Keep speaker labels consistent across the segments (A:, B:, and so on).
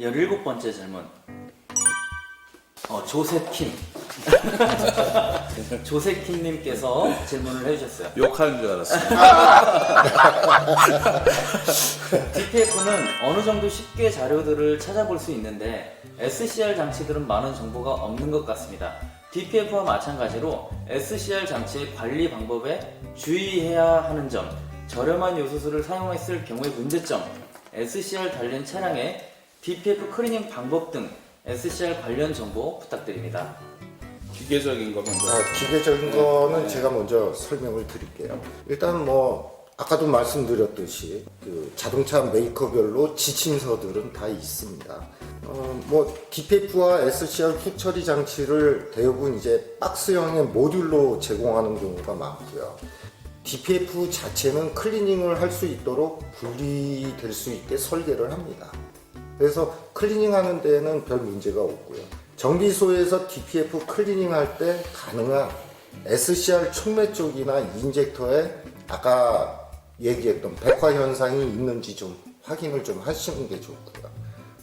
A: 17번째 질문. 조세킴. 조세킴님께서 질문을 해주셨어요.
B: 욕하는 줄 알았어요.
A: DPF는 어느 정도 쉽게 자료들을 찾아볼 수 있는데 SCR 장치들은 많은 정보가 없는 것 같습니다. DPF와 마찬가지로 SCR 장치의 관리 방법에 주의해야 하는 점, 저렴한 요소수를 사용했을 경우의 문제점, SCR 달린 차량의 DPF 클리닝 방법 등 SCR 관련 정보 부탁드립니다.
B: 기계적인 거 먼저.
C: 기계적인 거는 제가 먼저 설명을 드릴게요. 일단 아까도 말씀드렸듯이 그 자동차 메이커별로 지침서들은 다 있습니다. DPF와 SCR 후 처리 장치를 대부분 이제 박스형의 모듈로 제공하는 경우가 많고요. DPF 자체는 클리닝을 할 수 있도록 분리될 수 있게 설계를 합니다. 그래서 클리닝하는 데에는 별 문제가 없고요. 정비소에서 DPF 클리닝할 때 가능한 SCR 촉매 쪽이나 인젝터에 아까 얘기했던 백화 현상이 있는지 좀 확인을 좀 하시는 게 좋고요.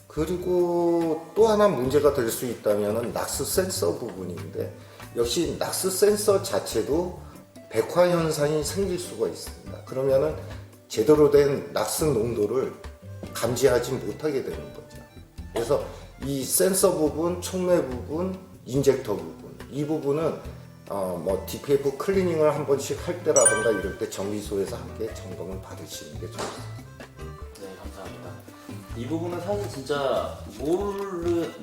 C: 그리고 또 하나 문제가 될 수 있다면 낙스 센서 부분인데 역시 낙스 센서 자체도 백화 현상이 생길 수가 있습니다. 그러면은 제대로 된 낙스 농도를 감지하지 못하게 되는 거죠. 그래서 이 센서 부분, 촉매 부분, 인젝터 부분 이 부분은 DPF 클리닝을 한 번씩 할 때라든가 이럴 때 정비소에서 함께 점검을 받으시는 게 좋습니다.
A: 네, 감사합니다. 이 부분은 사실 진짜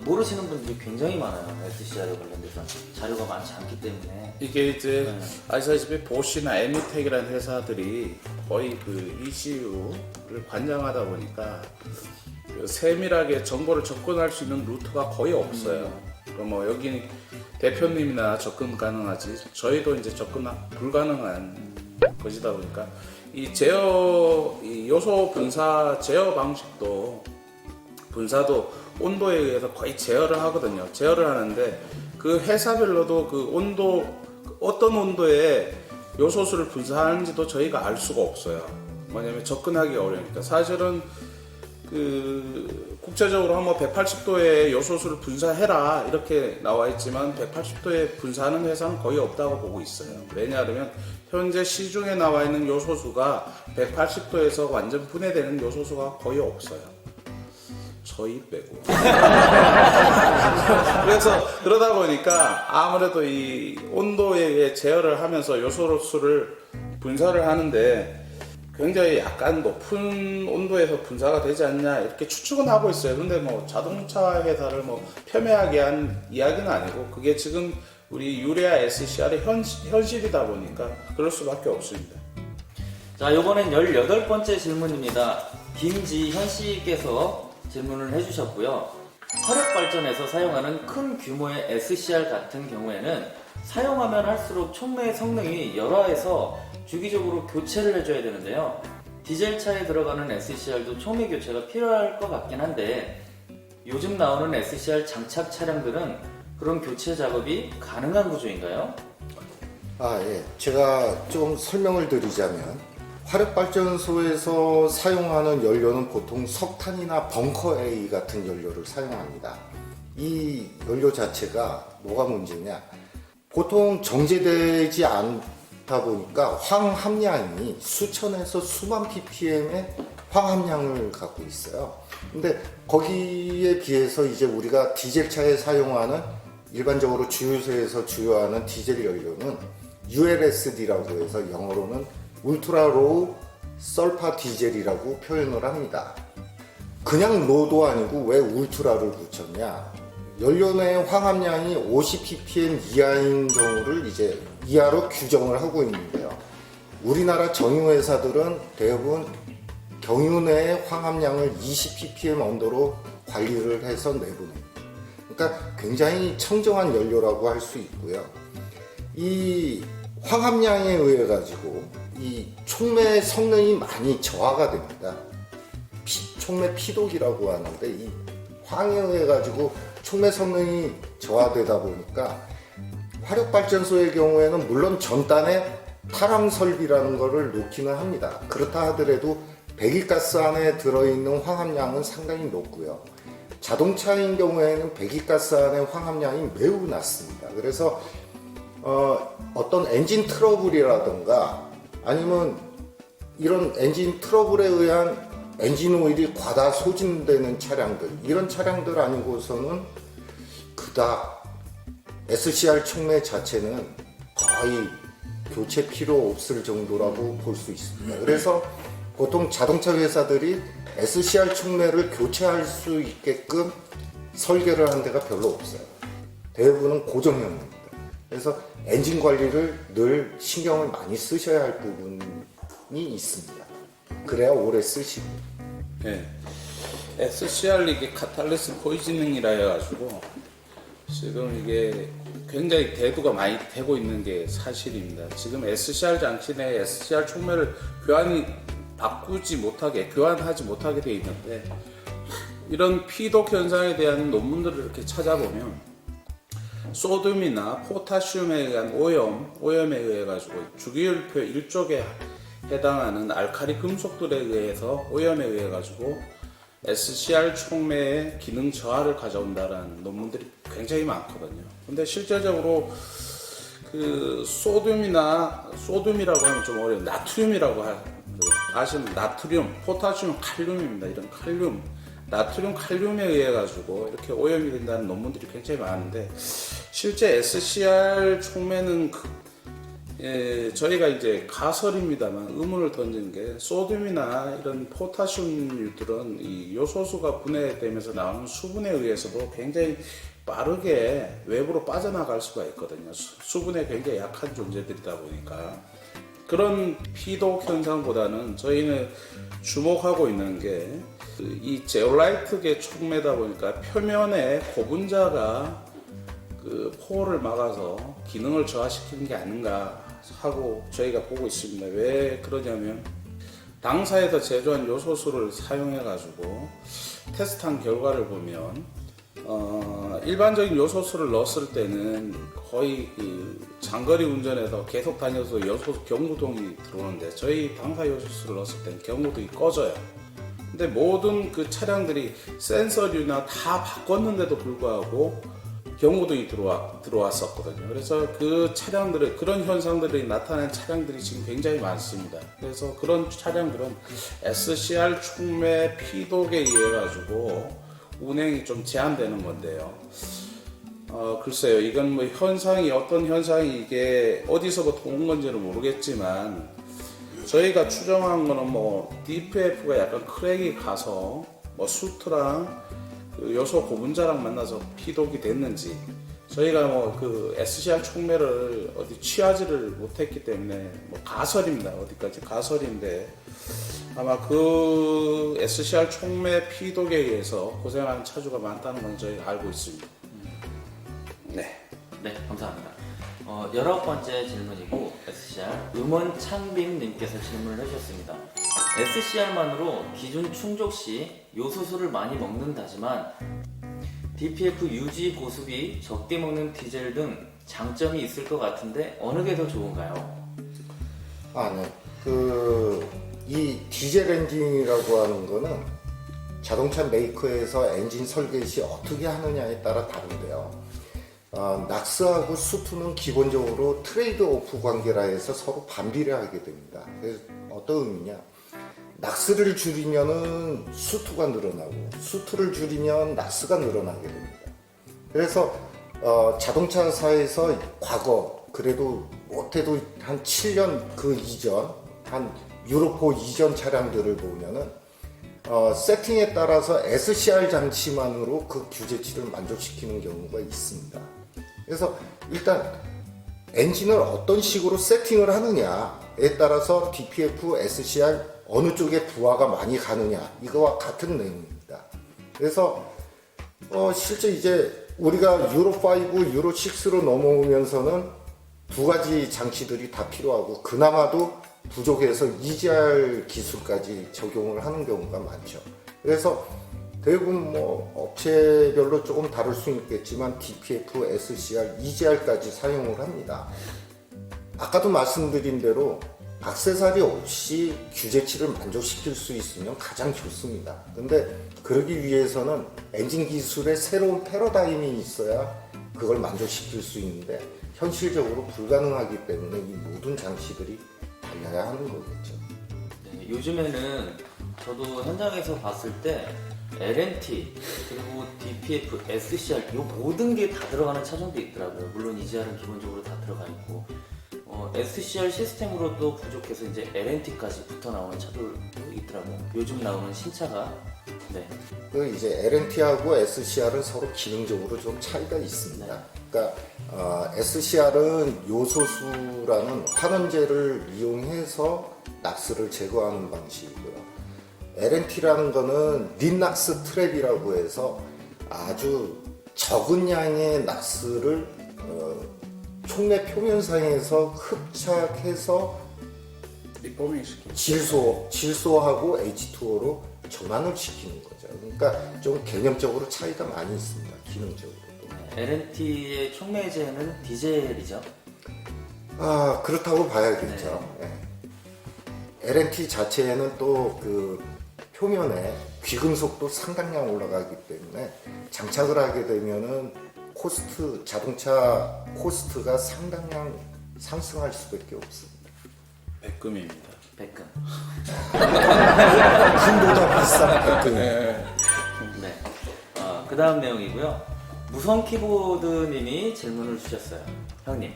A: 모르시는 분들이 굉장히 많아요. SCR에 관련돼서 자료가 많지 않기 때문에.
B: 이게 이제 아시다시피 보시나 에미텍이라는 회사들이 거의 그 ECU를 관장하다 보니까 세밀하게 정보를 접근할 수 있는 루트가 거의 없어요. 그럼 여기 대표님이나 접근 가능하지 저희도 이제 접근 불가능한 것이다 보니까 이 요소 분사 제어 방식도 분사도 온도에 의해서 거의 제어를 하거든요. 제어를 하는데 그 회사별로도 그 온도 어떤 온도에 요소수를 분사하는지도 저희가 알 수가 없어요. 뭐냐면 접근하기 어려우니까 사실은 그 국제적으로 한번 180도의 요소수를 분사해라 이렇게 나와 있지만 180도에 분사하는 회사는 거의 없다고 보고 있어요. 왜냐하면 현재 시중에 나와 있는 요소수가 180도에서 완전 분해되는 요소수가 거의 없어요. 저희 빼고. 그래서 그러다 보니까 아무래도 이 온도에 의해 제어를 하면서 요소수를 분사를 하는데 굉장히 약간 높은 온도에서 분사가 되지 않냐 이렇게 추측은 하고 있어요. 근데 자동차 회사를 폄훼하게 한 이야기는 아니고 그게 지금 우리 유레아 SCR의 현실이다 보니까 그럴 수밖에 없습니다.
A: 자, 이번엔 18번째 질문입니다. 김지현 씨께서 질문을 해주셨고요. 화력발전에서 사용하는 큰 규모의 SCR 같은 경우에는 사용하면 할수록 촉매의 성능이 열화해서 주기적으로 교체를 해줘야 되는데요. 디젤차에 들어가는 SCR도 촉매 교체가 필요할 것 같긴 한데 요즘 나오는 SCR 장착 차량들은 그런 교체 작업이 가능한 구조인가요?
C: 예. 제가 좀 설명을 드리자면 화력발전소에서 사용하는 연료는 보통 석탄이나 벙커 A 같은 연료를 사용합니다. 이 연료 자체가 뭐가 문제냐? 보통 정제되지 않다 보니까 황 함량이 수천에서 수만 ppm의 황 함량을 갖고 있어요. 근데 거기에 비해서 이제 우리가 디젤차에 사용하는 일반적으로 주유소에서 주유하는 디젤 연료는 ULSD라고 해서 영어로는 울트라 로우 설파 디젤이라고 표현을 합니다. 그냥 로도 아니고 왜 울트라를 붙였냐? 연료 내 황함량이 50ppm 이하인 경우를 이제 이하로 규정을 하고 있는데요. 우리나라 정유회사들은 대부분 경유 내 황함량을 20ppm 언더로 관리를 해서 내보냅니다. 그러니까 굉장히 청정한 연료라고 할 수 있고요. 이 황함량에 의해 가지고 이 촉매 성능이 많이 저하가 됩니다. 촉매 피독이라고 하는데 이 황에 의해 가지고 촉매 성능이 저하되다 보니까 화력발전소의 경우에는 물론 전단에 탈항 설비라는 것을 놓기는 합니다. 그렇다 하더라도 배기가스 안에 들어있는 황합량은 상당히 높고요. 자동차인 경우에는 배기가스 안에 황합량이 매우 낮습니다. 그래서 어떤 엔진 트러블이라든가 아니면 이런 엔진 트러블에 의한 엔진 오일이 과다 소진되는 차량들, 이런 차량들 아니고서는 그닥 SCR 촉매 자체는 거의 교체 필요 없을 정도라고 볼 수 있습니다. 그래서 보통 자동차 회사들이 SCR 촉매를 교체할 수 있게끔 설계를 한 데가 별로 없어요. 대부분은 고정형입니다. 그래서 엔진 관리를 늘 신경을 많이 쓰셔야 할 부분이 있습니다. 그래야 오래 쓰시고.
B: 네. SCR 이게 카탈리스 포이즈닝이라 해가지고 지금 이게 굉장히 대두가 많이 되고 있는 게 사실입니다. 지금 SCR 장치 내 SCR 촉매를 교환하지 못하게 돼 있는데, 이런 피독 현상에 대한 논문들을 이렇게 찾아보면 소듐이나 포타슘에 의한 오염에 의해 가지고 주기율표 1쪽에 해당하는 알칼리 금속들에 의해서 오염에 의해 가지고 SCR 촉매의 기능 저하를 가져온다라는 논문들이 굉장히 많거든요. 근데 실제적으로 그 소듐이라고 하면 좀 어려운 나트륨이라고 아시는 나트륨, 포타슘, 칼륨입니다. 이런 칼륨, 나트륨, 칼륨에 의해 가지고 이렇게 오염이 된다는 논문들이 굉장히 많은데, 실제 SCR 촉매는 저희가 이제 가설입니다만 의문을 던지는 게, 소듐이나 이런 포타슘류들은 이 요소수가 분해되면서 나오는 수분에 의해서도 굉장히 빠르게 외부로 빠져나갈 수가 있거든요. 수분에 굉장히 약한 존재들이다 보니까 그런 피독 현상보다는 저희는 주목하고 있는 게 이 제올라이트계 촉매다 보니까 표면에 고분자가 그 포를 막아서 기능을 저하시키는 게 아닌가 하고 저희가 보고 있습니다. 왜 그러냐면 당사에서 제조한 요소수를 사용해 가지고 테스트한 결과를 보면 일반적인 요소수를 넣었을 때는 거의 그 장거리 운전에서 계속 다녀서 요소수 경고등이 들어오는데, 저희 당사 요소수를 넣었을 때는 경고등이 꺼져요. 근데 모든 그 차량들이 센서류나 다 바꿨는데도 불구하고 경고등이 들어왔었거든요. 그래서 그 차량들의 그런 현상들이 나타난 차량들이 지금 굉장히 많습니다. 그래서 그런 차량들은 SCR 촉매 피독에 의해 가지고 운행이 좀 제한되는 건데요. 글쎄요, 이건 뭐 어떤 현상이 이게 어디서부터 온 건지는 모르겠지만, 저희가 추정한 거는 뭐 DPF가 약간 크랙이 가서 뭐 수트랑 그 요소 고분자랑 만나서 피독이 됐는지, 저희가 뭐 그 SCR 촉매를 어디 취하지를 못했기 때문에 뭐 가설입니다. 어디까지 가설인데, 아마 그 SCR 촉매 피독에 의해서 고생하는 차주가 많다는 건 저희가 알고 있습니다. 네.
A: 네, 감사합니다. 19번째 질문이고, SCR 음원창빈님께서 질문을 해주셨습니다. SCR만으로 기준 충족 시 요소수를 많이 먹는다지만 DPF 유지 보습이 적게 먹는 디젤 등 장점이 있을 것 같은데 어느 게 더 좋은가요?
C: 네. 이 디젤 엔진이라고 하는 거는 자동차 메이커에서 엔진 설계 시 어떻게 하느냐에 따라 다른데요. 낙스하고 수투는 기본적으로 트레이드 오프 관계라 해서 서로 반비례하게 됩니다. 그래서 어떤 의미냐? 낙스를 줄이면은 수투가 늘어나고, 수투를 줄이면 낙스가 늘어나게 됩니다. 그래서 자동차사에서 과거 그래도 못해도 한 7년 그 이전, 한 유로4 이전 차량들을 보면은 세팅에 따라서 SCR 장치만으로 그 규제치를 만족시키는 경우가 있습니다. 그래서 일단 엔진을 어떤 식으로 세팅을 하느냐에 따라서 DPF, SCR 어느 쪽에 부하가 많이 가느냐, 이거와 같은 내용입니다. 그래서 실제 이제 우리가 유로5, 유로6로 넘어오면서는 두 가지 장치들이 다 필요하고, 그나마도 부족해서 EGR 기술까지 적용을 하는 경우가 많죠. 그래서 대부분 뭐 업체별로 조금 다를 수 있겠지만 DPF, SCR, EGR까지 사용을 합니다. 아까도 말씀드린 대로 액세서리 없이 규제치를 만족시킬 수 있으면 가장 좋습니다. 근데 그러기 위해서는 엔진 기술의 새로운 패러다임이 있어야 그걸 만족시킬 수 있는데 현실적으로 불가능하기 때문에 이 모든 장치들이 달려야 하는 거겠죠.
A: 네, 요즘에는 저도 현장에서 봤을 때 LNT 그리고 DPF, SCR 이 모든 게 다 들어가는 차종도 있더라고요. 물론 EGR은 기본적으로 다 들어가 있고 SCR 시스템으로도 부족해서 이제 LNT까지 붙어 나오는 차들도 있더라고요. 요즘 나오는 신차가 네.
C: 그 이제 LNT하고 SCR은 서로 기능적으로 좀 차이가 있습니다.
A: 네.
C: 그러니까 SCR은 요소수라는 환원제를 이용해서 낙스를 제거하는 방식이고요. LNT라는 거는 린낙스 트랩이라고 해서 아주 적은 양의 낙스를 촉매 표면상에서 흡착해서
B: 리포밍 시키고
C: 질소하고 H2O로 전환을 시키는 거죠. 그러니까 좀 개념적으로 차이가 많이 있습니다. 기능적으로도.
A: LNT의 촉매제는 디젤이죠.
C: 아, 그렇다고 봐야겠죠. 네. LNT 자체에는 또 그 표면에 귀금속도 상당량 올라가기 때문에 장착을 하게 되면은 자동차 코스트가 상당량 상승할 수밖에 없습니다.
B: 백금입니다.
A: 백금.
C: 금보다 비싼 그
A: 네. 그 다음 내용이고요. 무선 키보드님이 질문을 주셨어요. 형님.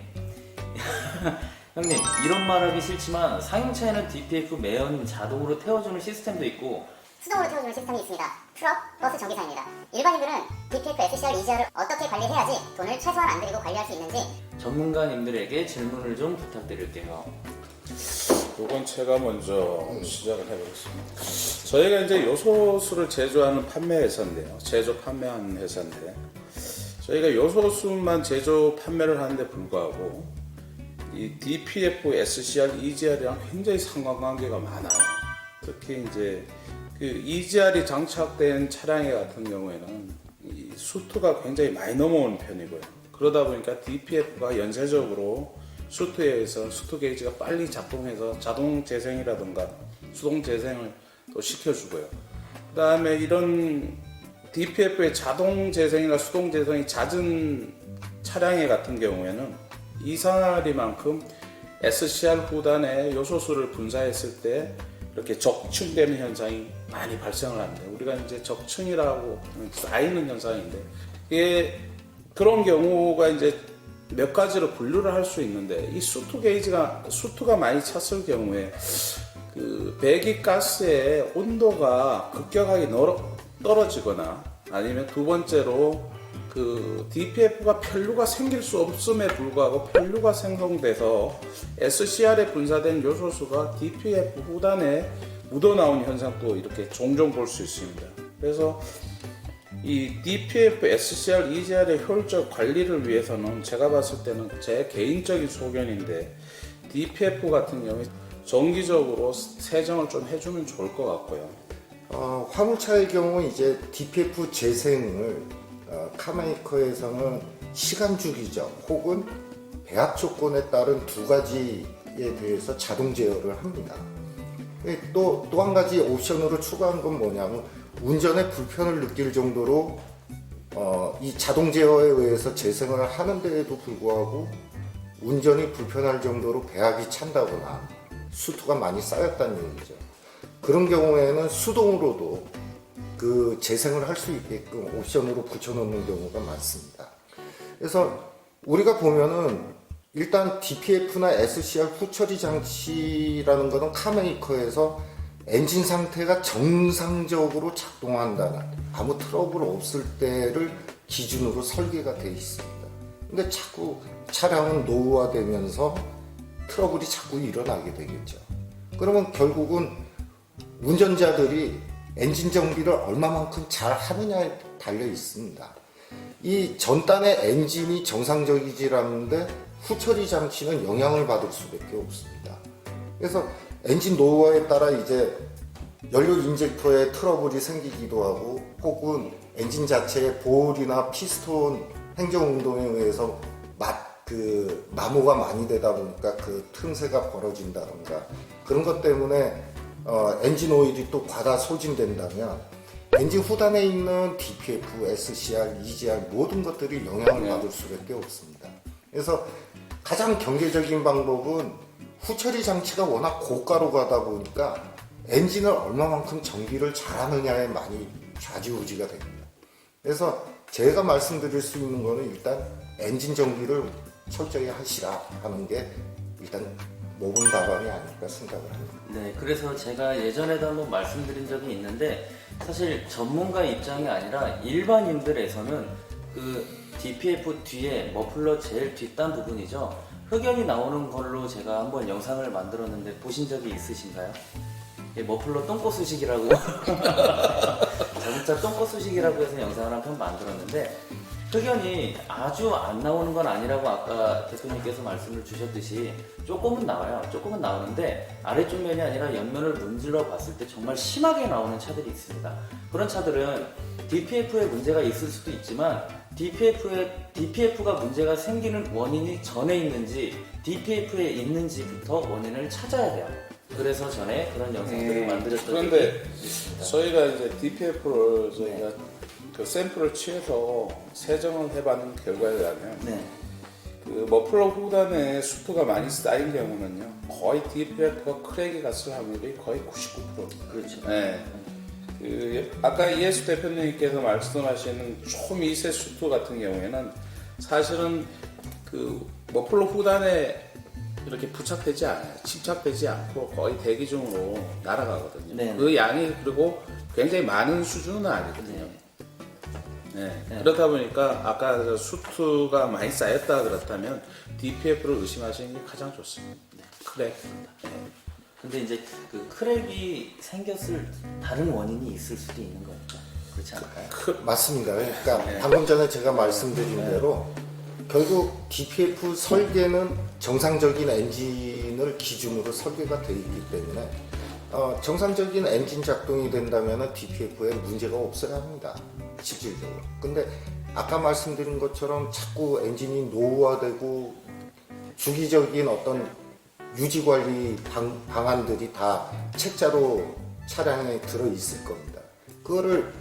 A: 형님, 이런 말하기 싫지만 상용차에는 DPF 매연 자동으로 태워주는 시스템도 있고
D: 수동으로 태워주는 시스템이 있습니다. 트럭, 버스 정비사입니다. 일반인들은 DPF, SCR, EGR을 어떻게 관리해야지 돈을 최소한 안 들이고 관리할 수 있는지
A: 전문가님들에게 질문을 좀 부탁드릴게요.
B: 이건 제가 먼저 시작을 해보겠습니다. 저희가 이제 요소수를 제조하는 판매 회사인데요. 제조 판매하는 회사인데 저희가 요소수만 제조 판매를 하는데 불구하고 이 DPF, SCR, EGR이랑 굉장히 상관관계가 많아요. 특히 이제 그 EGR이 장착된 차량의 같은 경우에는 이 수트가 굉장히 많이 넘어오는 편이고요. 그러다 보니까 DPF가 연쇄적으로 수트에 의해서 수트 게이지가 빨리 작동해서 자동 재생이라든가 수동 재생을 또 시켜주고요. 그 다음에 이런 DPF의 자동 재생이나 수동 재생이 잦은 차량의 같은 경우에는 이산화리만큼 SCR 후단에 요소수를 분사했을 때 이렇게 적층되는 현상이 많이 발생을 합니다. 우리가 이제 적층이라고 쌓이는 현상인데 이게 그런 경우가 이제 몇 가지로 분류를 할 수 있는데 이 수트가 많이 찼을 경우에 그 배기가스의 온도가 급격하게 떨어지거나 아니면 두 번째로 그 DPF가 편류가 생길 수 없음에 불구하고 편류가 생성돼서 SCR에 분사된 요소수가 DPF 후단에 묻어나온 현상도 이렇게 종종 볼 수 있습니다. 그래서 이 DPF, SCR, EGR의 효율적 관리를 위해서는 제가 봤을 때는 제 개인적인 소견인데 DPF 같은 경우에 정기적으로 세정을 좀 해주면 좋을 것 같고요.
C: 화물차의 경우 이제 DPF 재생을 카메이커에서는 시간 주기적 혹은 배합 조건에 따른 두 가지에 대해서 자동 제어를 합니다. 또 한 가지 옵션으로 추가한 건 뭐냐면 운전에 불편을 느낄 정도로 이 자동 제어에 의해서 재생을 하는데에도 불구하고 운전이 불편할 정도로 배합이 찬다거나 수투가 많이 쌓였다는 얘기죠. 그런 경우에는 수동으로도 그 재생을 할 수 있게끔 옵션으로 붙여놓는 경우가 많습니다. 그래서 우리가 보면은 일단 DPF나 SCR 후처리 장치라는 것은 카메이커에서 엔진 상태가 정상적으로 작동한다는 아무 트러블 없을 때를 기준으로 설계가 되어 있습니다. 근데 자꾸 차량은 노후화되면서 트러블이 자꾸 일어나게 되겠죠. 그러면 결국은 운전자들이 엔진 정비를 얼마만큼 잘 하느냐에 달려 있습니다. 이 전단의 엔진이 정상적이지 않는데 후처리 장치는 영향을 받을 수밖에 없습니다. 그래서 엔진 노후화에 따라 이제 연료 인젝터에 트러블이 생기기도 하고 혹은 엔진 자체의 보홀이나 피스톤 행정 운동에 의해서 그 마모가 많이 되다 보니까 그 틈새가 벌어진다던가 그런 것 때문에 엔진 오일이 또 과다 소진된다면 엔진 후단에 있는 DPF, SCR, EGR 모든 것들이 영향을 받을 수밖에 없습니다. 그래서 가장 경제적인 방법은 후처리 장치가 워낙 고가로 가다 보니까 엔진을 얼마만큼 정비를 잘하느냐에 많이 좌지우지가 됩니다. 그래서 제가 말씀드릴 수 있는 거는 일단 엔진 정비를 철저히 하시라 하는 게 일단 모범 답안이 아닐까 생각을 합니다.
A: 네, 그래서 제가 예전에도 한번 말씀드린 적이 있는데 사실 전문가 입장이 아니라 일반인들에서는 그 DPF 뒤에 머플러 제일 뒷단 부분이죠. 흑연이 나오는 걸로 제가 한번 영상을 만들었는데 보신 적이 있으신가요? 이게 머플러 똥꼬 수식이라고 자동차 똥꼬 수식이라고 해서 영상을 한 편 만들었는데 흑연이 아주 안 나오는 건 아니라고 아까 대표님께서 말씀을 주셨듯이 조금은 나와요. 조금은 나오는데 아래쪽 면이 아니라 옆면을 문질러 봤을 때 정말 심하게 나오는 차들이 있습니다. 그런 차들은 DPF에 문제가 있을 수도 있지만 DPF가 문제가 생기는 원인이 전에 있는지 DPF에 있는지부터 원인을 찾아야 돼요. 그래서 전에 그런 영상들을 만들었던
B: 그런데
A: 적이 있습니다.
B: 저희가 이제 DPF를 저희가 그 샘플을 취해서 세정을 해봤는 결과에 의하면
A: 네.
B: 그 머플러 후단에 수트가 많이 쌓인 경우는요 거의 DPF가 크랙이 갔을 확률이 거의 99%입니다.
A: 그렇죠.
B: 네. 그 아까 이해수 대표님께서 말씀하시는 초미세 수트 같은 경우에는 사실은 그 머플러 후단에 이렇게 부착되지 않아요. 침착되지 않고 거의 대기 중으로 날아가거든요.
A: 네.
B: 그 양이 그리고 굉장히 많은 수준은 아니거든요. 네.
A: 네.
B: 그렇다 보니까 아까 저 수트가 많이 쌓였다 그렇다면 DPF를 의심하시는 게 가장 좋습니다. 크랙. 네.
A: 근데 이제 그 크랙이 생겼을 다른 원인이 있을 수도 있는 거니까 그렇지 않을까요?
C: 맞습니다. 그러니까 방금 전에 제가 말씀드린 대로 결국 DPF 설계는 정상적인 엔진을 기준으로 설계가 되어 있기 때문에 정상적인 엔진 작동이 된다면 DPF에 문제가 없어야 합니다. 실질적으로. 근데 아까 말씀드린 것처럼 자꾸 엔진이 노후화되고 주기적인 어떤 유지관리 방안들이 다 책자로 차량에 들어 있을 겁니다. 그거를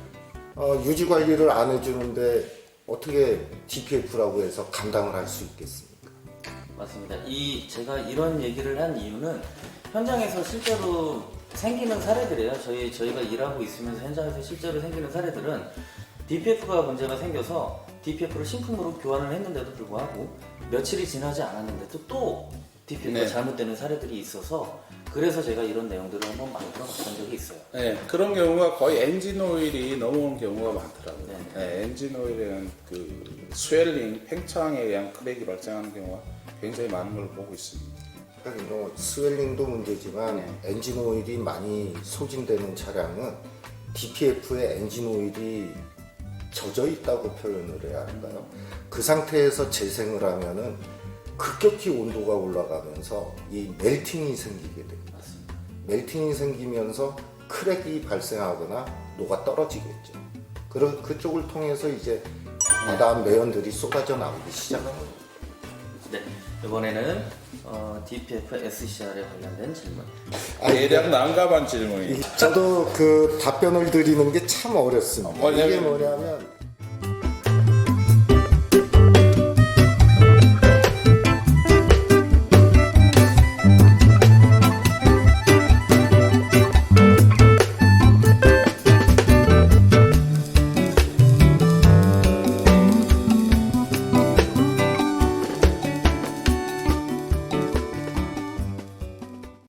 C: 유지관리를 안 해주는데 어떻게 DPF라고 해서 감당을 할 수 있겠습니까?
A: 맞습니다. 제가 이런 얘기를 한 이유는 현장에서 실제로 생기는 사례들이에요. 저희가 일하고 있으면서 현장에서 실제로 생기는 사례들은 DPF가 문제가 생겨서 DPF를 신품으로 교환을 했는데도 불구하고 며칠이 지나지 않았는데도 또 DPF가
B: 네.
A: 잘못되는 사례들이 있어서 그래서 제가 이런 내용들을 한번 만들어 봤던 적이 있어요.
B: 네, 그런 경우가 거의 엔진 오일이 넘어온 경우가 많더라고요.
A: 네.
B: 네, 엔진 오일에는 그 스웰링, 팽창에 의한 크랙이 발생하는 경우가 굉장히 많은 걸 보고 있습니다.
C: 하긴 뭐 스웰링도 문제지만 엔진 오일이 많이 소진되는 차량은 DPF에 엔진 오일이 젖어 있다고 표현을 해야 할까요? 그 상태에서 재생을 하면은 급격히 온도가 올라가면서 이 멜팅이 생기게 됩니다. 멜팅이 생기면서 크랙이 발생하거나 녹아 떨어지겠죠. 그쪽을 통해서 이제 바다한 매연들이 쏟아져 나오기 시작합니다.
A: 네, 이번에는 DPF SCR에 관련된 질문.
B: 대략 난감한 질문이.
C: 저도 그 답변을 드리는 게 참 어렵습니다.
B: 뭐냐면-
C: 이게 뭐냐면